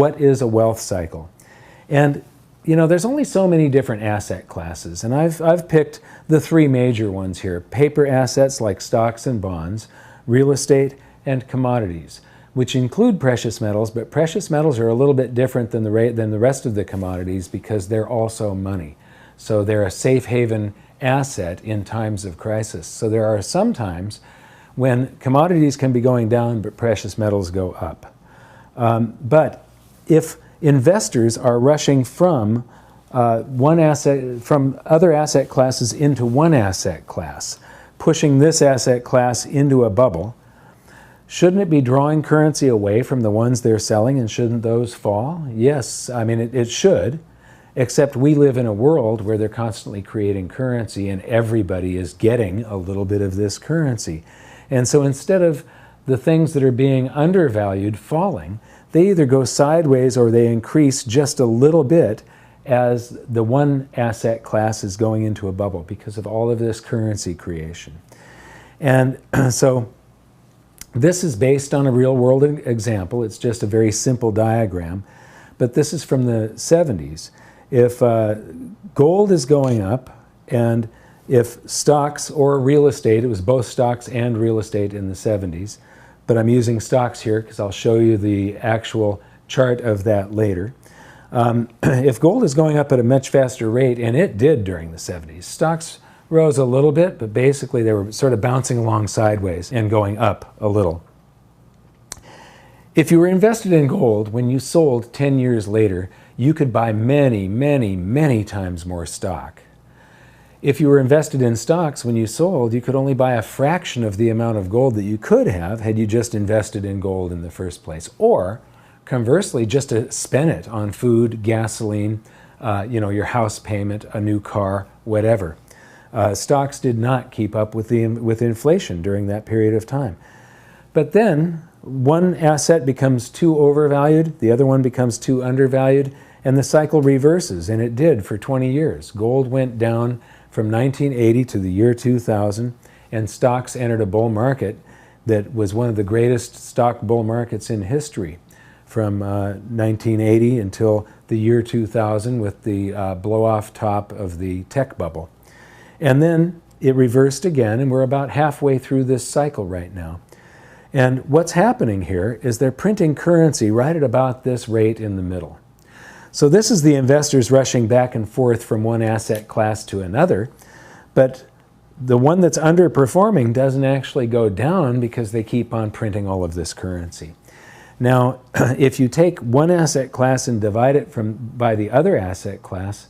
what is a wealth cycle? And you know, there's only so many different asset classes, and I've picked the three major ones here: paper assets like stocks and bonds, real estate, and commodities, which include precious metals, but precious metals are a little bit different than the rest of the commodities because they're also money. So they're a safe haven asset in times of crisis. So there are some times when commodities can be going down, but precious metals go up. But if investors are rushing from from other asset classes into one asset class, pushing this asset class into a bubble, shouldn't it be drawing currency away from the ones they're selling, and shouldn't those fall? Yes, I mean, it should, except we live in a world where they're constantly creating currency and everybody is getting a little bit of this currency. And so instead of the things that are being undervalued falling, they either go sideways or they increase just a little bit as the one asset class is going into a bubble because of all of this currency creation. And so this is based on a real-world example. It's just a very simple diagram, but this is from the 70s. If gold is going up, and if stocks or real estate, it was both stocks and real estate in the 70s, but I'm using stocks here because I'll show you the actual chart of that later. If gold is going up at a much faster rate, and it did during the 70s, stocks rose a little bit, but basically they were sort of bouncing along sideways and going up a little. If you were invested in gold, when you sold 10 years later, you could buy many, many, many times more stock. If you were invested in stocks, when you sold, you could only buy a fraction of the amount of gold that you could have had you just invested in gold in the first place. Or, conversely, just to spend it on food, gasoline, your house payment, a new car, whatever. Stocks did not keep up with inflation during that period of time. But then one asset becomes too overvalued, the other one becomes too undervalued, and the cycle reverses, and it did for 20 years. Gold went down from 1980 to the year 2000, and stocks entered a bull market that was one of the greatest stock bull markets in history from 1980 until the year 2000 with the blow-off top of the tech bubble. And then it reversed again, and we're about halfway through this cycle right now. And what's happening here is they're printing currency right at about this rate in the middle. So this is the investors rushing back and forth from one asset class to another, but the one that's underperforming doesn't actually go down because they keep on printing all of this currency. Now, if you take one asset class and divide it by the other asset class,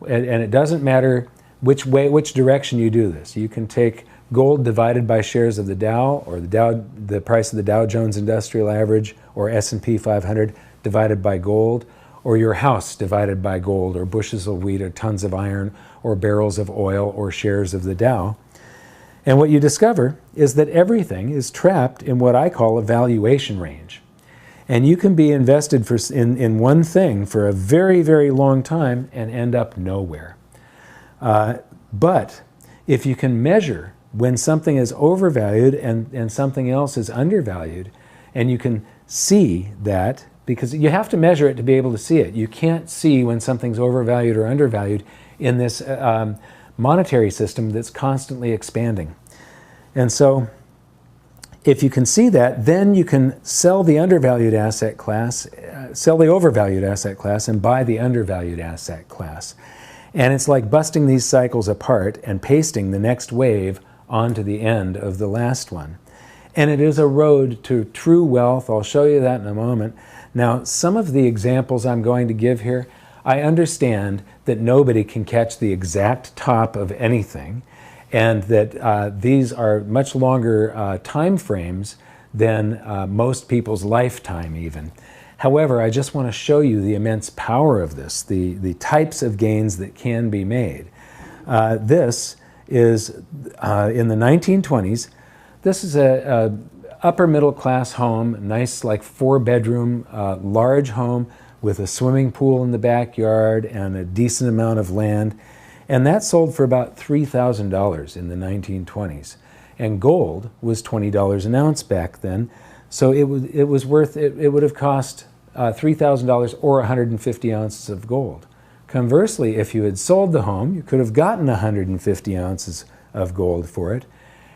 and it doesn't matter which direction you do this. You can take gold divided by shares of the Dow, or the price of the Dow Jones Industrial Average, or S&P 500 divided by gold, or your house divided by gold, or bushels of wheat, or tons of iron, or barrels of oil, or shares of the Dow. And what you discover is that everything is trapped in what I call a valuation range. And you can be invested in one thing for a very, very long time and end up nowhere. But if you can measure when something is overvalued and something else is undervalued, and you can see that, because you have to measure it to be able to see it. You can't see when something's overvalued or undervalued in this monetary system that's constantly expanding. And so if you can see that, then you can sell the undervalued asset class, sell the overvalued asset class, and buy the undervalued asset class. And it's like busting these cycles apart and pasting the next wave onto the end of the last one. And it is a road to true wealth. I'll show you that in a moment. Now, some of the examples I'm going to give here, I understand that nobody can catch the exact top of anything, and that these are much longer time frames than most people's lifetime even. However, I just want to show you the immense power of this, the types of gains that can be made. This is in the 1920s. This is a upper middle class home, nice like 4-bedroom, large home with a swimming pool in the backyard and a decent amount of land. And that sold for about $3,000 in the 1920s. And gold was $20 an ounce back then. So it would have cost $3,000 or 150 ounces of gold. Conversely, if you had sold the home, you could have gotten 150 ounces of gold for it.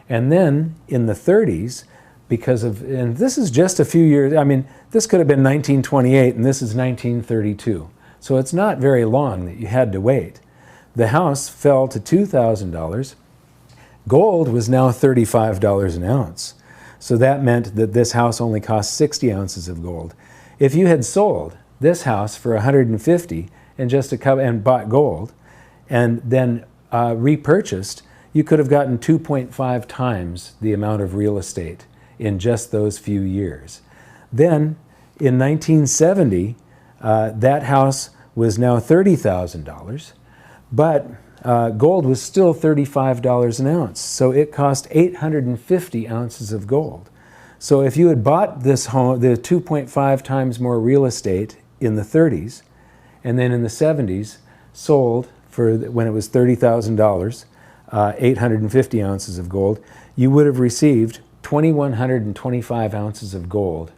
And then in the 30s, because of, and this is just a few years, I mean, this could have been 1928 and this is 1932. So it's not very long that you had to wait. The house fell to $2,000. Gold was now $35 an ounce. So that meant that this house only cost 60 ounces of gold. If you had sold this house for 150 and just and bought gold and then repurchased, you could have gotten 2.5 times the amount of real estate in just those few years. Then in 1970, that house was now $30,000, but gold was still $35 an ounce, so it cost 850 ounces of gold. So if you had bought this home, the 2.5 times more real estate in the 30s, and then in the 70s sold for, when it was $30,000, 850 ounces of gold, you would have received 2,125 ounces of gold.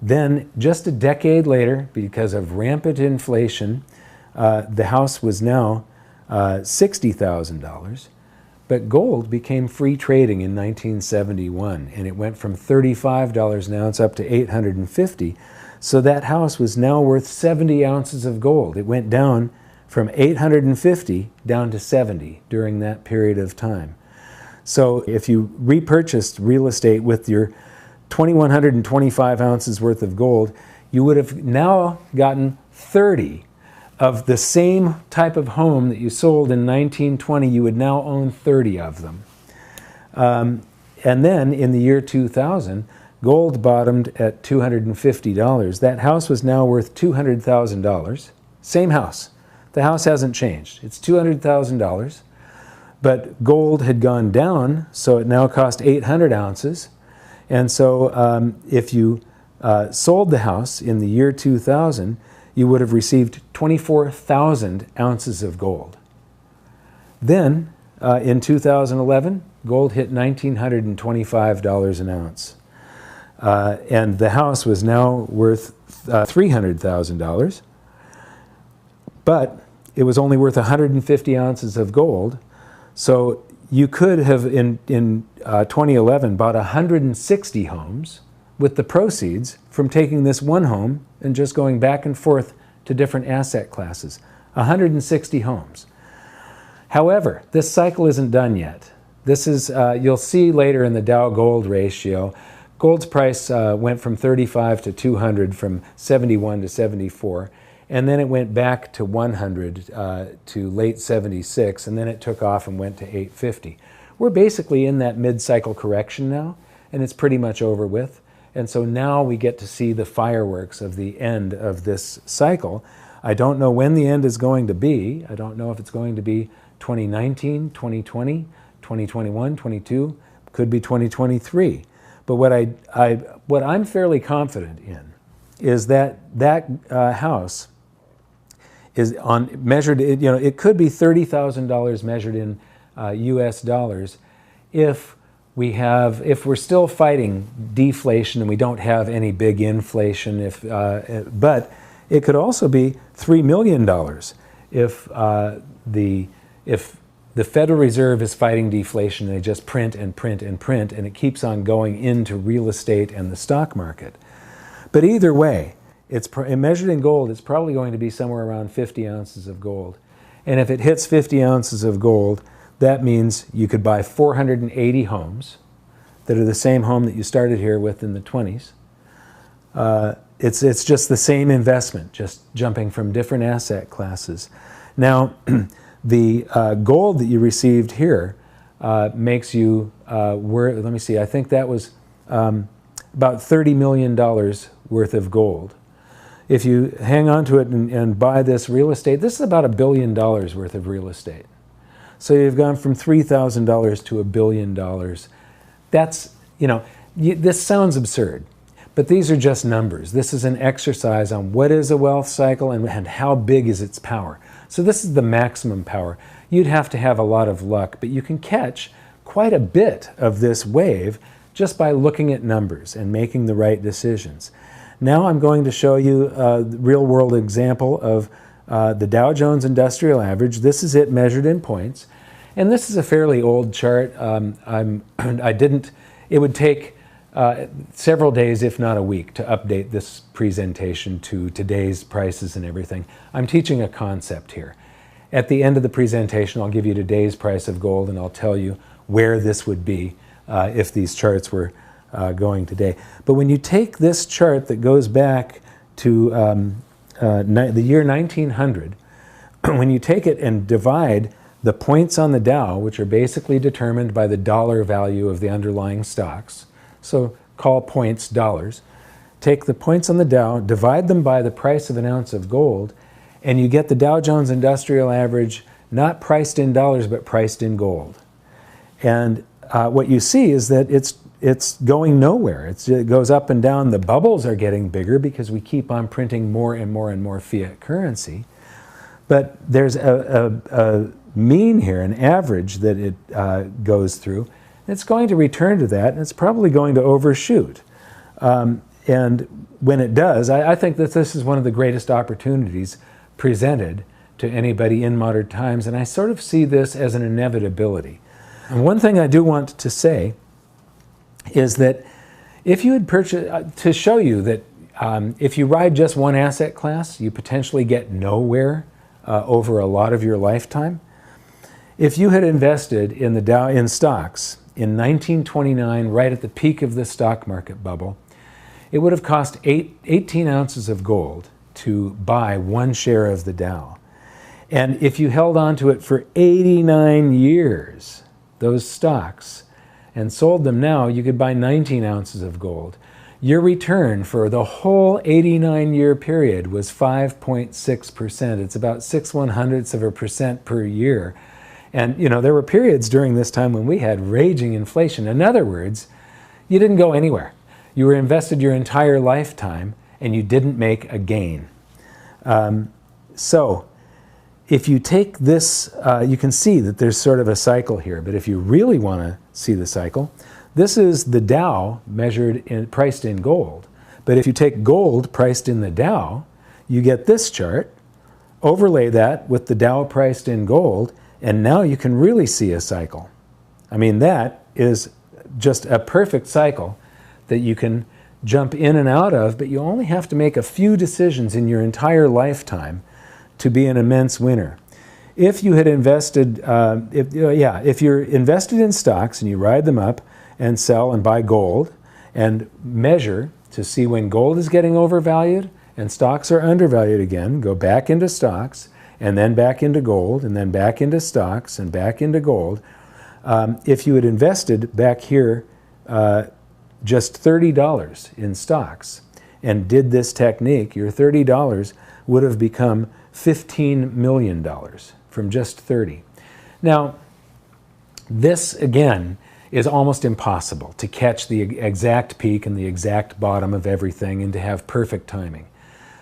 Then, just a decade later, because of rampant inflation, the house was now $60,000. But gold became free trading in 1971, and it went from $35 an ounce up to $850. So that house was now worth 70 ounces of gold. It went down from 850 down to 70 during that period of time. So if you repurchased real estate with your 2,125 ounces worth of gold, you would have now gotten 30 of the same type of home that you sold in 1920. You would now own 30 of them. And then in the year 2000, gold bottomed at $250. That house was now worth $200,000. Same house. The house hasn't changed. It's $200,000. But gold had gone down, so it now cost 800 ounces. And so if you sold the house in the year 2000, you would have received 24,000 ounces of gold. Then in 2011, gold hit $1,925 an ounce. And the house was now worth $300,000. But it was only worth 150 ounces of gold. So you could have, in 2011, bought 160 homes with the proceeds from taking this one home and just going back and forth to different asset classes. 160 homes. However, this cycle isn't done yet. This is, you'll see later in the Dow-Gold ratio, gold's price went from 35 to 200, from 71 to 74. And then it went back to 100 to late 76, and then it took off and went to 850. We're basically in that mid-cycle correction now, and it's pretty much over with. And so now we get to see the fireworks of the end of this cycle. I don't know when the end is going to be. I don't know if it's going to be 2019, 2020, 2021, 22, could be 2023. But what I'm fairly confident in is that house is measured, it could be $30,000 measured in US dollars if we're still fighting deflation and we don't have any big inflation, but it could also be $3 million if the Federal Reserve is fighting deflation and they just print and print and print, and it keeps on going into real estate and the stock market. But either way, it's measured in gold, it's probably going to be somewhere around 50 ounces of gold. And if it hits 50 ounces of gold, that means you could buy 480 homes that are the same home that you started here with in the 20s. It's just the same investment, just jumping from different asset classes. Now, the gold that you received here makes you worth, let me see, I think that was about $30 million worth of gold. If you hang on to it and buy this real estate, this is about $1 billion worth of real estate. So you've gone from $3,000 to $1 billion. That's, this sounds absurd, but these are just numbers. This is an exercise on what is a wealth cycle and how big is its power. So this is the maximum power. You'd have to have a lot of luck, but you can catch quite a bit of this wave just by looking at numbers and making the right decisions. Now I'm going to show you a real-world example of the Dow Jones Industrial Average. This is it measured in points. And this is a fairly old chart. It would take several days, if not a week, to update this presentation to today's prices and everything. I'm teaching a concept here. At the end of the presentation, I'll give you today's price of gold, and I'll tell you where this would be if these charts were going today. But when you take this chart that goes back to the year 1900, when you take it and divide the points on the Dow, which are basically determined by the dollar value of the underlying stocks, so call points dollars, take the points on the Dow, divide them by the price of an ounce of gold, and you get the Dow Jones Industrial Average not priced in dollars but priced in gold. And what you see is that it's going nowhere. It goes up and down. The bubbles are getting bigger because we keep on printing more and more and more fiat currency. But there's a mean here, an average that it goes through. It's going to return to that, and it's probably going to overshoot. And when it does, I think that this is one of the greatest opportunities presented to anybody in modern times, and I sort of see this as an inevitability. And one thing I do want to say is that if you had purchased, to show you that if you ride just one asset class, you potentially get nowhere over a lot of your lifetime. If you had invested in the Dow in stocks in 1929, right at the peak of the stock market bubble, it would have cost 18 ounces of gold to buy one share of the Dow. And if you held on to it for 89 years, those stocks, and sold them now, you could buy 19 ounces of gold. Your return for the whole 89-year period was 5.6%. It's about 6/100% per year. And you know, there were periods during this time when we had raging inflation. In other words, you didn't go anywhere. You were invested your entire lifetime and you didn't make a gain. So if you take this, you can see that there's sort of a cycle here, but if you really want to see the cycle, this is the Dow priced in gold. But if you take gold priced in the Dow, you get this chart, overlay that with the Dow priced in gold, and now you can really see a cycle. I mean, that is just a perfect cycle that you can jump in and out of, but you only have to make a few decisions in your entire lifetime to be an immense winner. If you had invested, if you're invested in stocks and you ride them up and sell and buy gold and measure to see when gold is getting overvalued and stocks are undervalued again, go back into stocks and then back into gold and then back into stocks and back into gold. If you had invested back here just $30 in stocks and did this technique, your $30 would have become $15 million from just 30. Now, this again is almost impossible to catch the exact peak and the exact bottom of everything and to have perfect timing.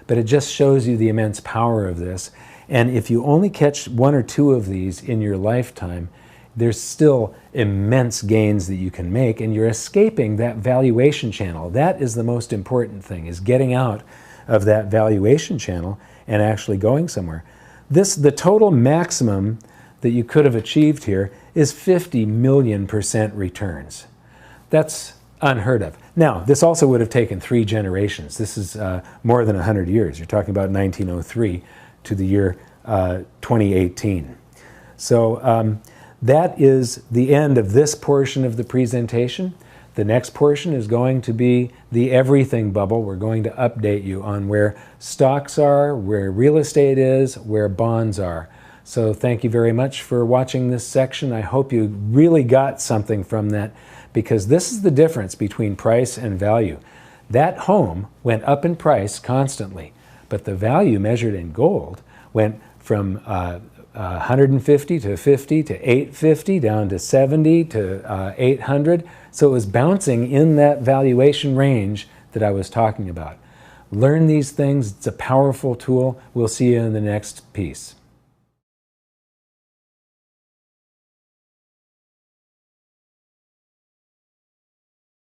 But it just shows you the immense power of this. And if you only catch one or two of these in your lifetime, there's still immense gains that you can make, and you're escaping that valuation channel. That is the most important thing, is getting out of that valuation channel and actually going somewhere. The total maximum that you could have achieved here is 50 million % returns. That's unheard of. Now, this also would have taken 3 generations. This is more than 100 years. You're talking about 1903 to the year 2018. So that is the end of this portion of the presentation. The next portion is going to be the everything bubble. We're going to update you on where stocks are, where real estate is, where bonds are. So thank you very much for watching this section. I hope you really got something from that, because this is the difference between price and value. That home went up in price constantly, but the value measured in gold went from 150 to 50 to 850 down to 70 to 800. So it was bouncing in that valuation range that I was talking about. Learn these things. It's a powerful tool. We'll see you in the next piece.